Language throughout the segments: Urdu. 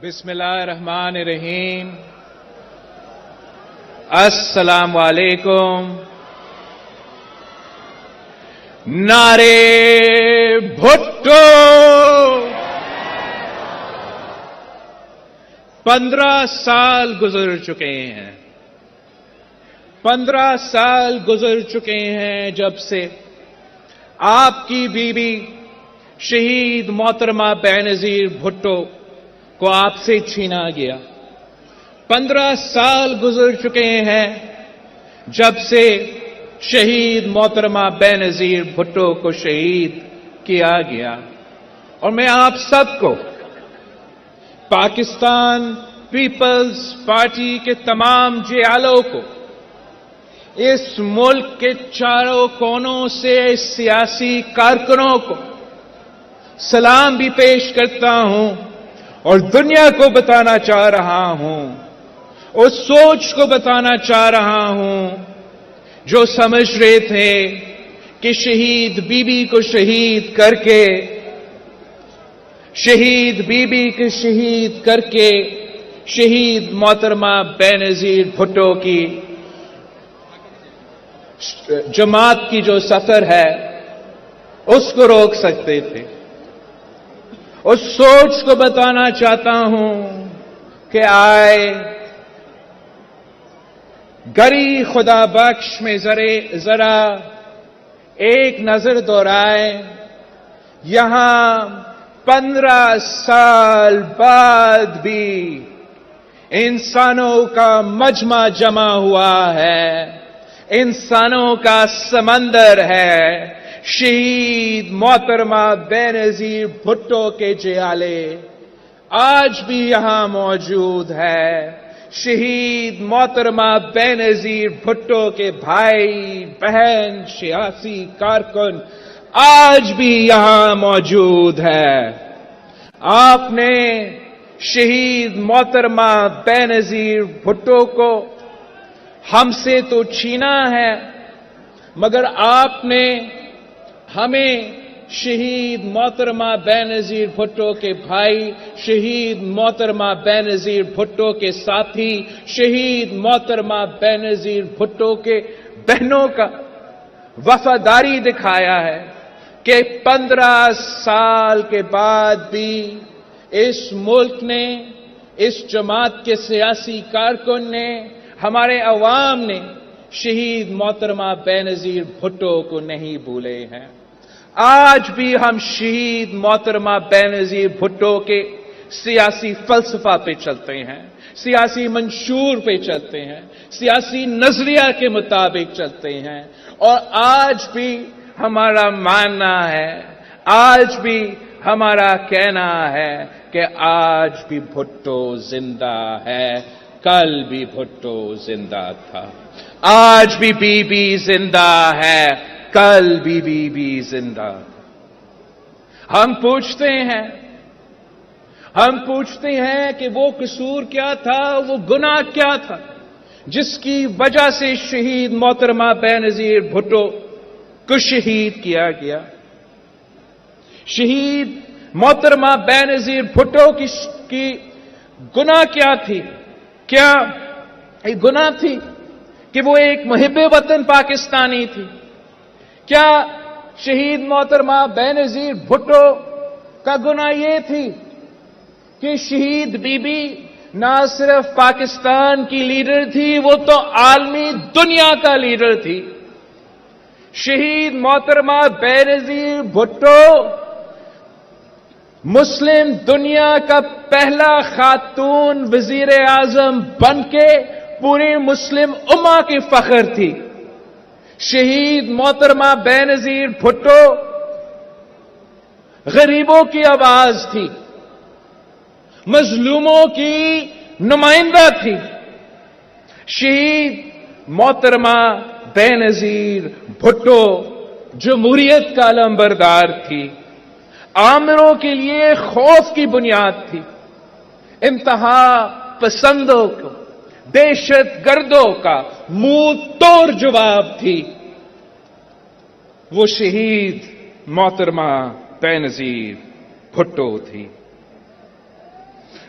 بسم اللہ الرحمن الرحیم۔ السلام علیکم۔ نعرے بھٹو 15 سال گزر چکے ہیں، 15 سال گزر چکے ہیں جب سے آپ کی بیوی شہید محترمہ بینظیر بھٹو کو آپ سے چھینا گیا۔ 15 سال گزر چکے ہیں جب سے شہید محترمہ بینظیر بھٹو کو شہید کیا گیا، اور میں آپ سب کو، پاکستان پیپلز پارٹی کے تمام جیالوں کو، اس ملک کے چاروں کونوں سے سیاسی کارکنوں کو سلام بھی پیش کرتا ہوں، اور دنیا کو بتانا چاہ رہا ہوں، اس سوچ کو بتانا چاہ رہا ہوں جو سمجھ رہے تھے کہ شہید بیوی کو شہید کر کے، شہید بیوی کو شہید کر کے شہید محترمہ بینظیر بھٹو کی جماعت کی جو سفر ہے اس کو روک سکتے تھے۔ اس سوچ کو بتانا چاہتا ہوں کہ آئے گری خدا بخش میں ذرا ایک نظر دہرائے۔ یہاں 15 سال بعد بھی انسانوں کا مجمع جمع ہوا ہے، انسانوں کا سمندر ہے۔ شہید محترمہ بینظیر بھٹو کے جیالے آج بھی یہاں موجود ہے۔ شہید محترمہ بینظیر بھٹو کے بھائی بہن سیاسی کارکن آج بھی یہاں موجود ہے۔ آپ نے شہید محترمہ بینظیر بھٹو کو ہم سے تو چھینا ہے، مگر آپ نے ہمیں شہید محترمہ بینظیر بھٹو کے بھائی، شہید محترمہ بینظیر بھٹو کے ساتھی، شہید محترمہ بینظیر بھٹو کے بہنوں کا وفاداری دکھایا ہے کہ 15 سال کے بعد بھی اس ملک نے، اس جماعت کے سیاسی کارکن نے، ہمارے عوام نے شہید محترمہ بینظیر بھٹو کو نہیں بھولے ہیں۔ آج بھی ہم شہید محترمہ بینظیر بھٹو کے سیاسی فلسفہ پہ چلتے ہیں، سیاسی منشور پہ چلتے ہیں، سیاسی نظریہ کے مطابق چلتے ہیں، اور آج بھی ہمارا ماننا ہے، آج بھی ہمارا کہنا ہے کہ آج بھی بھٹو زندہ ہے، کل بھی بھٹو زندہ تھا۔ آج بھی بی بی زندہ ہے، کل بھی بی بی زندہ تھا۔ ہم پوچھتے ہیں کہ وہ قصور کیا تھا، وہ گناہ کیا تھا جس کی وجہ سے شہید محترمہ بینظیر بھٹو کو شہید کیا گیا۔ شہید محترمہ بینظیر بھٹو کی گناہ کیا تھی؟ کیا گناہ تھی کہ وہ ایک محب وطن پاکستانی تھی؟ کیا شہید محترمہ بینظیر بھٹو کا گناہ یہ تھی کہ شہید بی بی نہ صرف پاکستان کی لیڈر تھی، وہ تو عالمی دنیا کا لیڈر تھی؟ شہید محترمہ بینظیر بھٹو مسلم دنیا کا پہلا خاتون وزیر اعظم بن کے پوری مسلم امہ کی فخر تھی۔ شہید محترمہ بینظیر بھٹو غریبوں کی آواز تھی، مظلوموں کی نمائندہ تھی۔ شہید محترمہ بینظیر بھٹو جمہوریت کا علمبردار تھی، آمروں کے لیے خوف کی بنیاد تھی، انتہا پسندوں کو، دہشت گردوں کا منہ توڑ جواب تھی۔ وہ شہید محترمہ بینظیر بھٹو تھی۔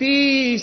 30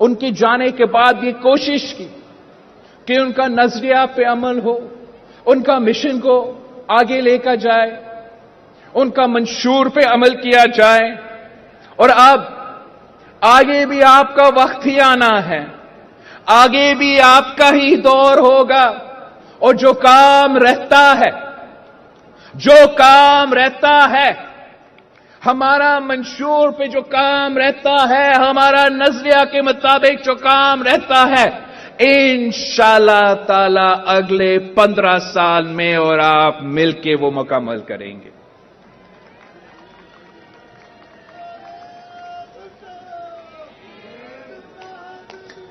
ان کے جانے کے بعد یہ کوشش کی کہ ان کا نظریہ پہ عمل ہو، ان کا مشن کو آگے لے کر جائے، ان کا منشور پہ عمل کیا جائے. اور اب آگے بھی آپ کا وقت ہی آنا ہے، آگے بھی آپ کا ہی دور ہوگا. اور جو کام رہتا ہے ہمارا منشور پہ جو کام رہتا ہے، ہمارا نظریہ کے مطابق جو کام رہتا ہے، انشاءاللہ تعالی اگلے 15 سال میں اور آپ مل کے وہ مکمل کریں گے.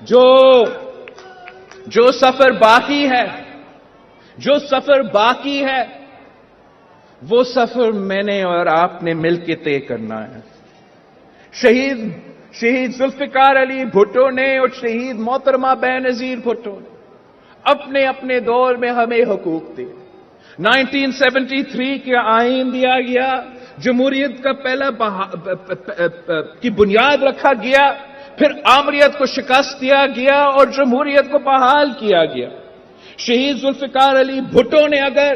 جو سفر باقی ہے وہ سفر میں نے اور آپ نے مل کے طے کرنا ہے. شہید ذوالفقار علی بھٹو نے اور شہید محترمہ بینظیر بھٹو نے اپنے اپنے دور میں ہمیں حقوق دیے. 1973 کے آئین دیا گیا، جمہوریت کا پہلا کی بنیاد رکھا گیا، پھر آمریت کو شکست دیا گیا اور جمہوریت کو بحال کیا گیا. شہید ذوالفقار علی بھٹو نے اگر،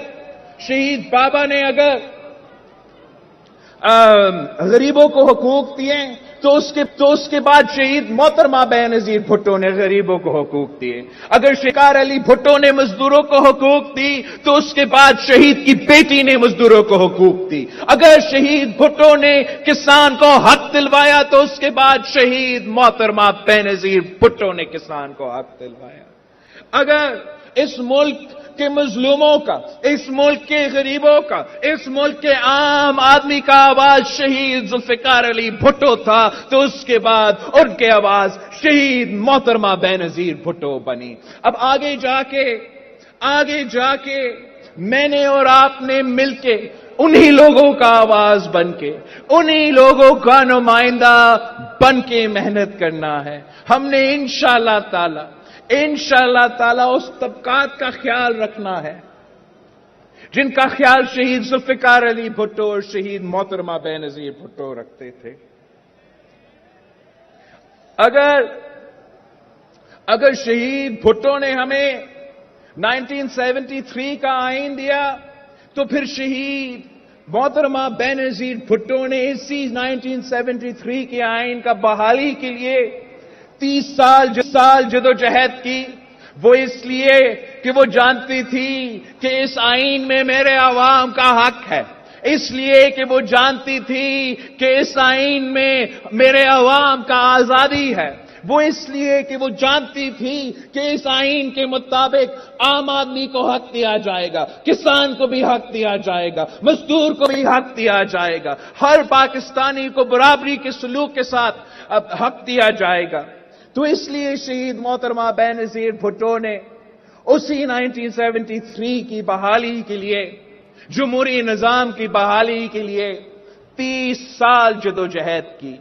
شہید بابا نے اگر غریبوں کو حقوق دیے تو اس کے بعد شہید محترمہ بینظیر بھٹو نے غریبوں کو حقوق دیے. اگر ذوالفقار علی بھٹو نے مزدوروں کو حقوق دی تو اس کے بعد شہید کی بیٹی نے مزدوروں کو حقوق دی. اگر شہید بھٹو نے کسان کو حق دلوایا تو اس کے بعد شہید محترمہ بینظیر بھٹو نے کسان کو حق دلوایا. اگر اس ملک کے مظلوموں کا، اس ملک کے غریبوں کا، اس ملک کے عام آدمی کا آواز شہید ذوالفقار علی بھٹو تھا تو اس کے بعد ان کے آواز شہید محترمہ بینظیر بھٹو بنی. اب آگے جا کے میں نے اور آپ نے مل کے انہی لوگوں کا آواز بن کے، انہی لوگوں کا نمائندہ بن کے محنت کرنا ہے. ہم نے انشاءاللہ تعالی اس طبقات کا خیال رکھنا ہے جن کا خیال شہید ذوالفقار علی بھٹو اور شہید محترمہ بینظیر بھٹو رکھتے تھے. اگر شہید بھٹو نے ہمیں 1973 کا آئین دیا تو پھر شہید محترمہ بینظیر بھٹو نے اسی 1973 کے آئین کا بحالی کے لیے 30 سال جدوجہد کی. وہ اس لیے کہ وہ جانتی تھی کہ اس آئین میں میرے عوام کا حق ہے، اس لیے کہ وہ جانتی تھی کہ اس آئین میں میرے عوام کا آزادی ہے. وہ اس لیے کہ وہ جانتی تھی کہ اس آئین کے مطابق عام آدمی کو حق دیا جائے گا، کسان کو بھی حق دیا جائے گا، مزدور کو بھی حق دیا جائے گا، ہر پاکستانی کو برابری کے سلوک کے ساتھ حق دیا جائے گا. تو اس لیے شہید محترمہ بینظیر بھٹو نے اسی 1973 کی بحالی کے لیے، جمہوری نظام کی بحالی کے لیے 30 سال جدوجہد کی.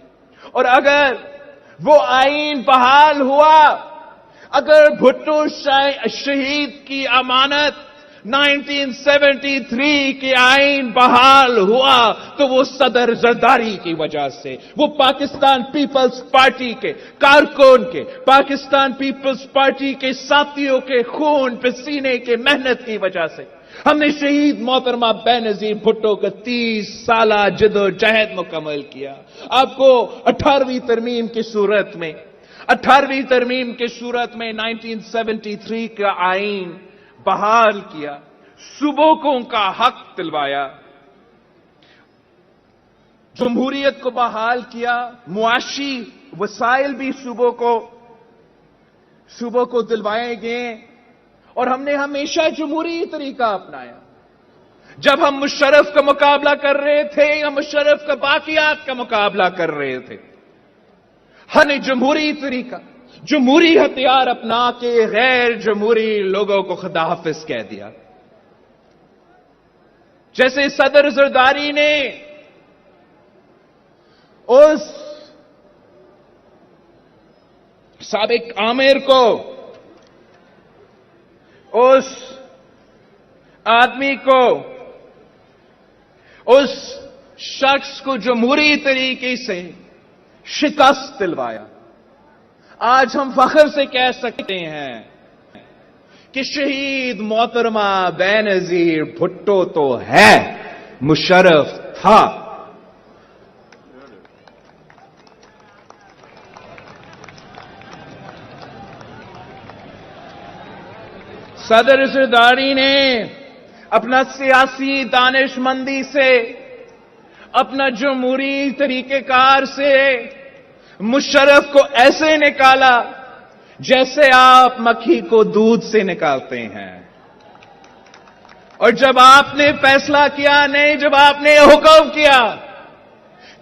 اور اگر وہ آئین بحال ہوا، اگر بھٹو شہید کی امانت 1973 کے آئین بحال ہوا تو وہ صدر زرداری کی وجہ سے، وہ پاکستان پیپلز پارٹی کے کارکن کے، پاکستان پیپلز پارٹی کے ساتھیوں کے خون پسینے کے محنت کی وجہ سے ہم نے شہید محترمہ بینظیر بھٹو کا 30 سالہ جدوجہد مکمل کیا. آپ کو 18ویں ترمیم کی صورت میں 1973 کا آئین بحال کیا، صوبوں کا حق دلوایا، جمہوریت کو بحال کیا، معاشی وسائل بھی صوبوں کو دلوائے گئے. اور ہم نے ہمیشہ جمہوری طریقہ اپنایا. جب ہم مشرف کا مقابلہ کر رہے تھے یا مشرف کا باقیات کا مقابلہ کر رہے تھے، ہم نے جمہوری طریقہ، جمہوری ہتھیار اپنا کے غیر جمہوری لوگوں کو خدا حافظ کہہ دیا. جیسے صدر زرداری نے اس سابق آمر کو، اس آدمی کو، اس شخص کو جمہوری طریقے سے شکست دلوایا. آج ہم فخر سے کہہ سکتے ہیں کہ شہید محترمہ بینظیر بھٹو تو ہے، مشرف تھا۔ صدر زرداری نے اپنا سیاسی دانش مندی سے، اپنا جمہوری طریقہ کار سے مشرف کو ایسے نکالا جیسے آپ مکھی کو دودھ سے نکالتے ہیں۔ اور جب آپ نے فیصلہ کیا، نہیں، جب آپ نے حکم کیا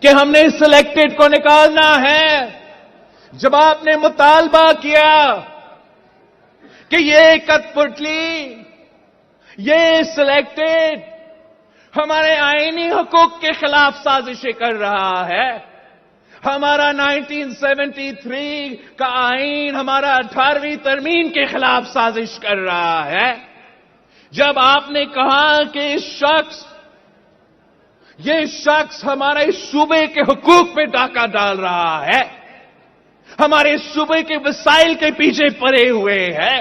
کہ ہم نے سلیکٹڈ کو نکالنا ہے، جب آپ نے مطالبہ کیا کہ یہ کٹ پتلی، یہ سلیکٹڈ ہمارے آئینی حقوق کے خلاف سازشیں کر رہا ہے، ہمارا 1973 کا آئین ہمارا 18ویں ترمیم کے خلاف سازش کر رہا ہے، جب آپ نے کہا کہ یہ شخص ہمارے صوبے کے حقوق پہ ڈاکہ ڈال رہا ہے، ہمارے صوبے کے وسائل کے پیچھے پڑے ہوئے ہے،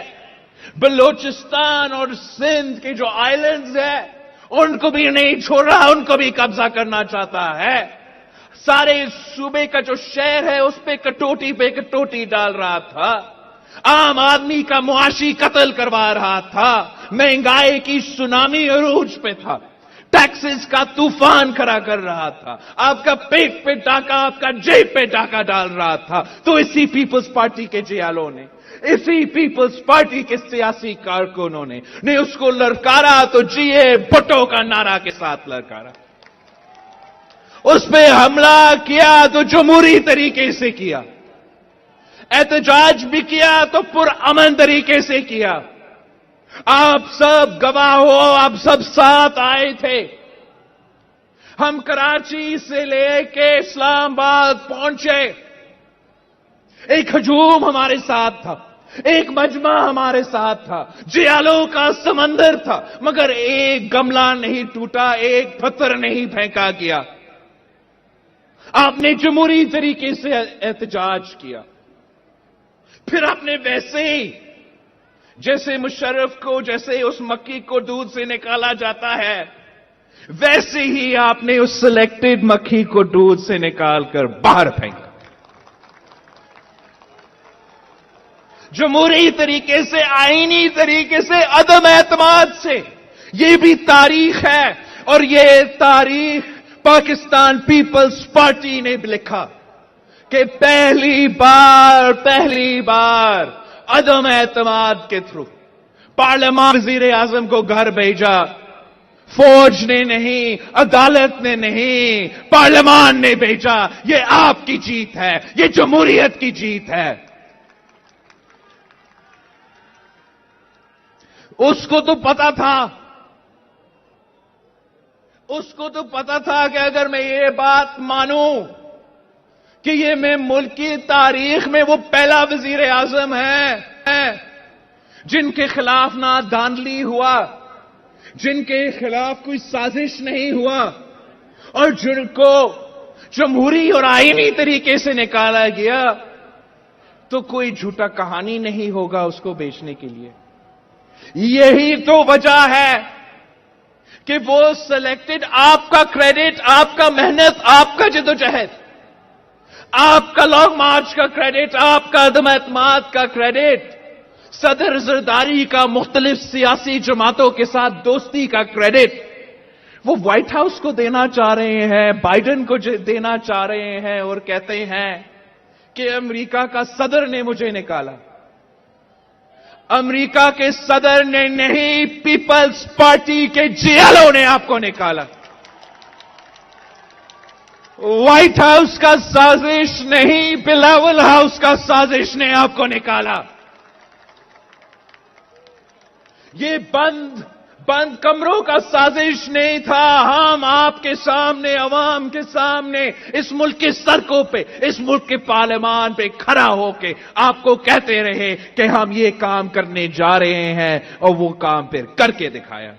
بلوچستان اور سندھ کے جو آئلینڈز ہیں ان کو بھی نہیں چھوڑ رہا، ان کو بھی قبضہ کرنا چاہتا ہے، سارے صوبے کا جو شہر ہے اس پہ کٹوٹی ڈال رہا تھا، عام آدمی کا معاشی قتل کروا رہا تھا، مہنگائی کی سونامی عروج پہ تھا، ٹیکسز کا طوفان کھڑا کر رہا تھا، آپ کا پیٹ پہ ڈاکہ، آپ کا جیب پہ ڈاکہ ڈال رہا تھا، تو اسی پیپلز پارٹی کے جیالوں نے، اسی پیپلز پارٹی کے سیاسی کارکنوں نے اس کو للکارا، تو جیے بھٹو کا نعرہ کے ساتھ للکارا، اس پہ حملہ کیا تو جمہوری طریقے سے کیا، احتجاج بھی کیا تو پرامن طریقے سے کیا، آپ سب گواہ ہو، آپ سب ساتھ آئے تھے، ہم کراچی سے لے کے اسلام آباد پہنچے، ایک ہجوم ہمارے ساتھ تھا، ایک مجمع ہمارے ساتھ تھا، جیالوں کا سمندر تھا، مگر ایک گملہ نہیں ٹوٹا، ایک پتھر نہیں پھینکا گیا، آپ نے جمہوری طریقے سے احتجاج کیا، پھر آپ نے ویسے ہی جیسے مشرف کو، جیسے اس مکھی کو دودھ سے نکالا جاتا ہے، ویسے ہی آپ نے اس سلیکٹڈ مکھی کو دودھ سے نکال کر باہر پھینکا، جمہوری طریقے سے، آئینی طریقے سے، عدم اعتماد سے۔ یہ بھی تاریخ ہے، اور یہ تاریخ پاکستان پیپلز پارٹی نے لکھا کہ پہلی بار عدم اعتماد کے تھرو پارلیمان وزیر اعظم کو گھر بھیجا، فوج نے نہیں، عدالت نے نہیں، پارلیمان نے بھیجا، یہ آپ کی جیت ہے، یہ جمہوریت کی جیت ہے۔ اس کو تو پتا تھا کہ اگر میں یہ بات مانوں کہ یہ میں ملک کی تاریخ میں وہ پہلا وزیر اعظم ہے جن کے خلاف نہ دھاندلی ہوا، جن کے خلاف کوئی سازش نہیں ہوا، اور جن کو جمہوری اور آئینی طریقے سے نکالا گیا، تو کوئی جھوٹا کہانی نہیں ہوگا اس کو بیچنے کے لیے۔ یہی تو وجہ ہے کہ وہ سلیکٹڈ، آپ کا کریڈٹ، آپ کا محنت، آپ کا جدوجہد، آپ کا لانگ مارچ کا کریڈٹ، آپ کا عدم اعتماد کا کریڈٹ، صدر زرداری کا مختلف سیاسی جماعتوں کے ساتھ دوستی کا کریڈٹ وہ وائٹ ہاؤس کو دینا چاہ رہے ہیں، بائیڈن کو دینا چاہ رہے ہیں، اور کہتے ہیں کہ امریکہ کا صدر نے مجھے نکالا۔ امریکہ کے صدر نے نہیں، پیپلز پارٹی کے جیالوں نے آپ کو نکالا۔ وائٹ ہاؤس کا سازش نہیں، بلاول ہاؤس کا سازش نے آپ کو نکالا۔ یہ بند کمروں کا سازش نہیں تھا، ہم آپ کے سامنے، عوام کے سامنے، اس ملک کے سڑکوں پہ، اس ملک کے پارلیمان پہ کھڑا ہو کے آپ کو کہتے رہے کہ ہم یہ کام کرنے جا رہے ہیں، اور وہ کام پھر کر کے دکھایا۔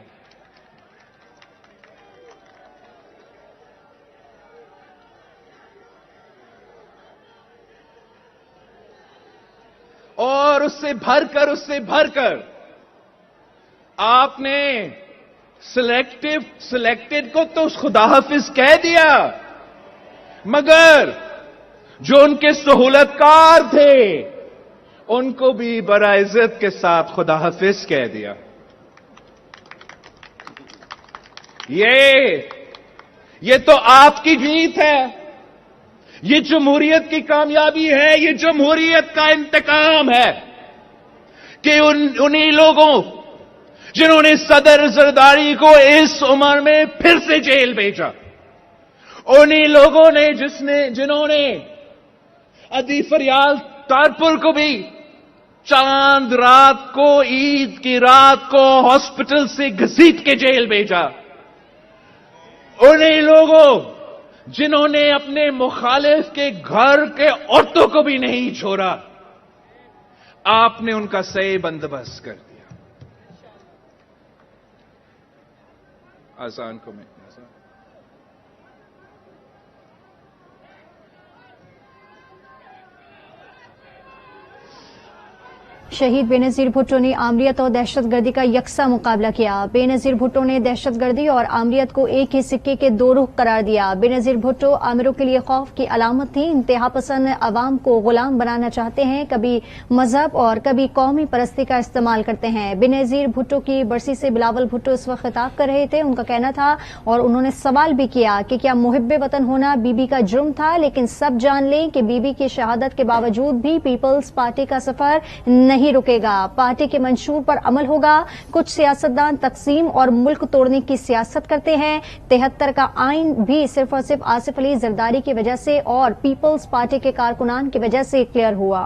اور اس سے بھر کر آپ نے سلیکٹڈ کو تو خدا حافظ کہہ دیا، مگر جو ان کے سہولت کار تھے ان کو بھی برعزت کے ساتھ خدا حافظ کہہ دیا۔ یہ تو آپ کی جیت ہے، یہ جمہوریت کی کامیابی ہے، یہ جمہوریت کا انتقام ہے کہ انہی لوگوں جنہوں نے صدر زرداری کو اس عمر میں پھر سے جیل بھیجا، انہی لوگوں نے جنہوں نے ادی فریال تارپور کو بھی چاند رات کو، عید کی رات کو ہاسپٹل سے گھسیٹ کے جیل بھیجا، انہی لوگوں جنہوں نے اپنے مخالف کے گھر کے عورتوں کو بھی نہیں چھوڑا، آپ نے ان کا صحیح بندوبست کر دیا۔ آسان کو میں شہید بے نظیر بھٹو نے آمریت اور دہشت گردی کا یکساں مقابلہ کیا۔ بے نظیر بھٹو نے دہشت گردی اور آمریت کو ایک ہی سکے کے دو رخ قرار دیا۔ بے نظیر بھٹو آمروں کے لیے خوف کی علامت تھی، انتہا پسند عوام کو غلام بنانا چاہتے ہیں، کبھی مذہب اور کبھی قومی پرستی کا استعمال کرتے ہیں۔ بے نظیر بھٹو کی برسی سے بلاول بھٹو اس وقت خطاب کر رہے تھے۔ ان کا کہنا تھا اور انہوں نے سوال بھی کیا کہ کیا محب وطن ہونا بی بی کا جرم تھا، لیکن سب جان لیں کہ بی بی کی شہادت کے باوجود بھی پیپلز پارٹی کا سفر نہیں رکے گا، پارٹی کے منشور پر عمل ہوگا۔ کچھ سیاستدان تقسیم اور ملک توڑنے کی سیاست کرتے ہیں۔ 73 کا آئین بھی صرف اور صرف آصف علی زرداری کی وجہ سے اور پیپلز پارٹی کے کارکنان کی وجہ سے کلیئر ہوا۔